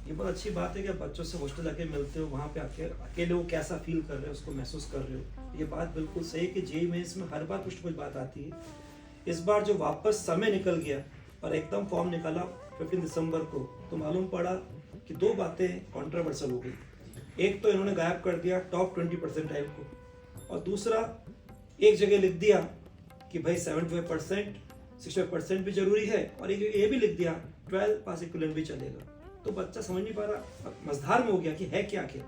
ये बहुत अच्छी बात है कि आप बच्चों से हॉस्टल जाके मिलते हो, वहाँ पे अकेले वो कैसा फील कर रहे हो उसको महसूस कर रहे हो। ये बात बिल्कुल सही है कि जेईई मेंस में हर बार कुछ ना कुछ बात आती है। इस बार जो वापस समय निकल गया और एकदम फॉर्म निकाला 15 दिसंबर को, तो मालूम पड़ा कि दो बातें कॉन्ट्रोवर्शियल हो गई। एक तो इन्होंने गायब कर दिया टॉप 20 परसेंटाइल को, और दूसरा एक जगह लिख दिया कि भाई 75%, 65% भी जरूरी है, और एक ये भी लिख दिया 12 पास इक्विवेलेंट भी चलेगा। तो बच्चा समझ नहीं पा रहा, मझधार में हो गया कि है क्या आखिर,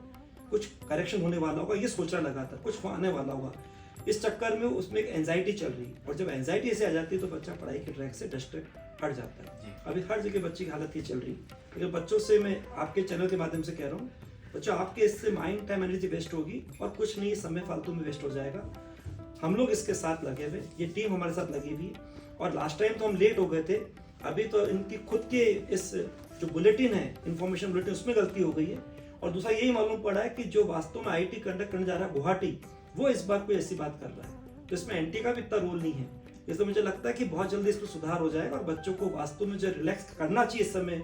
कुछ करेक्शन होने वाला होगा ये सोचना लगा था, कुछ आने वाला होगा। इस चक्कर में उसमें एक एंजाइटी चल रही है, और जब एंजाइटी ऐसे आ जाती है तो बच्चा पढ़ाई के ट्रैक से डिस्ट्रैक्ट हट जाता है। अभी हर जगह बच्चे की हालत ये चल रही है। लेकिन बच्चों से मैं आपके चैनल के माध्यम से कह रहा हूँ, बच्चों आपके इससे माइंड टाइम एनर्जी वेस्ट होगी और कुछ नहीं, समय फालतू में वेस्ट हो जाएगा। हम लोग इसके साथ लगे हुए, ये टीम हमारे साथ लगी हुई है। और लास्ट टाइम तो हम लेट हो गए थे, अभी तो इनकी खुद के इस जो बुलेटिन है, इंफॉर्मेशन बुलेटिन, उसमें गलती हो गई है। और दूसरा यही मालूम पड़ा है कि जो वास्तव में आईआईटी कंडक्ट करने जा रहा है गुवाहाटी, वो इस बार कोई ऐसी बात कर रहा है, तो इसमें एनटी का भी इतना रोल नहीं है। इसलिए मुझे लगता है कि बहुत जल्दी इसमें सुधार हो जाएगा और बच्चों को वास्तव में जो रिलैक्स करना चाहिए इस समय,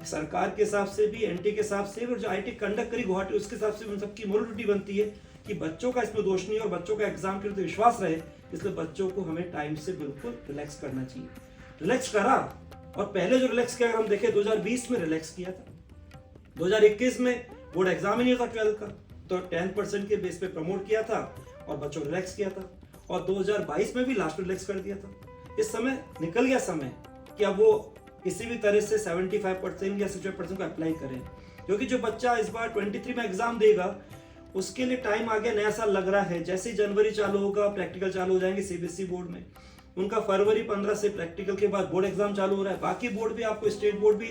सरकार के हिसाब से भी, एनटी के हिसाब से भी, और जो आईआईटी कंडक्ट करी गुवाहाटी उसके हिसाब से भी उन सबकी मोरल ड्यूटी बनती है कि बच्चों का इसमें दोष नहीं और बच्चों का एग्जाम के प्रति विश्वास रहे। इसलिए बच्चों को हमें टाइम से बिल्कुल रिलैक्स करना चाहिए। रिलैक्स करा, और पहले जो रिलैक्स किया, अगर हम देखें 2020 में रिलैक्स किया था, 2021 में बोर्ड एग्जाम ही नहीं था 12 का, तो 10% के बेस पे प्रमोट किया था और बच्चों को रिलैक्स किया था, और 2022 में भी लास्ट रिलैक्स कर दिया था। इस समय निकल गया समय कि अब वो किसी भी तरह से 75% या 65% को अप्लाई करें, क्योंकि जो बच्चा इस बार 23 में एग्जाम देगा उसके लिए टाइम आ गया, नया साल लग रहा है। जैसे ही जनवरी चालू होगा, प्रैक्टिकल चालू हो जाएंगे सीबीएसई बोर्ड में, उनका फरवरी 15 से प्रैक्टिकल के बाद बोर्ड एग्जाम चालू हो रहा है। बाकी बोर्ड भी, आपको स्टेट बोर्ड भी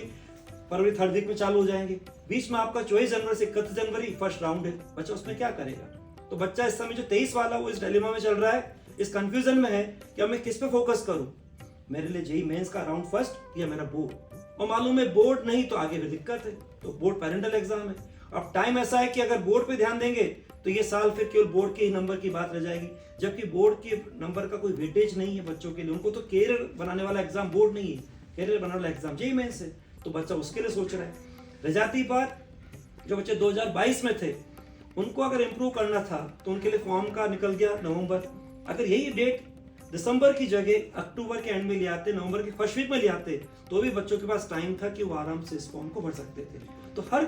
फरवरी 3rd वीक में चालू हो जाएंगे। बीच में आपका 24 जनवरी से 31 जनवरी फर्स्ट राउंड है। बच्चा उसमें क्या करेगा? तो बच्चा इस समय जो 23 वाला, वो इस डिलेमा में चल रहा है, इस कंफ्यूजन में है कि अब मैं किस पे फोकस करूं, मेरे लिए जेईई मेंस का राउंड फर्स्ट या मेरा बोर्ड। और मालूम है बोर्ड नहीं तो आगे भी दिक्कत है, तो बोर्ड पेरेंटल एग्जाम है। अब टाइम ऐसा है कि अगर बोर्ड पे ध्यान देंगे तो ये साल फिर केवल बोर्ड के ही नंबर की बात रह जाएगी, जबकि बोर्ड के नंबर का कोई वेटेज नहीं है बच्चों के लिए। उनको तो कैरियर बनाने वाला एग्जाम बोर्ड नहीं है, कैरियर बनाने वाला एग्जाम जेईई मेंस है, तो बच्चा उसके लिए सोच रहा है। रह जाती बात जो बच्चे 2022 में थे, उनको अगर इम्प्रूव करना था तो उनके लिए फॉर्म का निकल गया नवंबर। अगर यही डेट दिसंबर की जगह अक्टूबर के एंड में ले आते, नवंबर के फर्स्ट वीक में ले आते, तो भी बच्चों के पास टाइम था कि वो आराम से इस फॉर्म को भर सकते थे। तो हर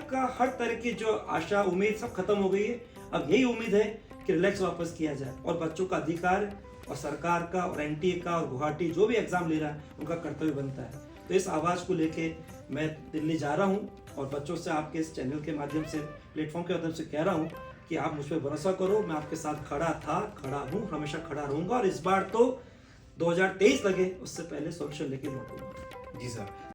तरह की जो आशा, उम्मीद सब खत्म हो गई है। अब यही उम्मीद है कि रिलैक्स वापस किया जाए, और बच्चों का अधिकार और सरकार का और एनटीए का और गुवाहाटी जो भी एग्जाम ले रहा है उनका कर्तव्य बनता है। तो इस आवाज को लेके मैं दिल्ली जा रहा हूँ, और बच्चों से आपके इस चैनल के माध्यम से, प्लेटफॉर्म के माध्यम से कह रहा हूँ कि आप मुझ पर भरोसा करो। मैं आपके साथ खड़ा था, खड़ा हूँ, हमेशा खड़ा रहूंगा, और इस बार तो 2023 लगे उससे पहले सोल्यूशन लेके लौटूंगा। जी सर।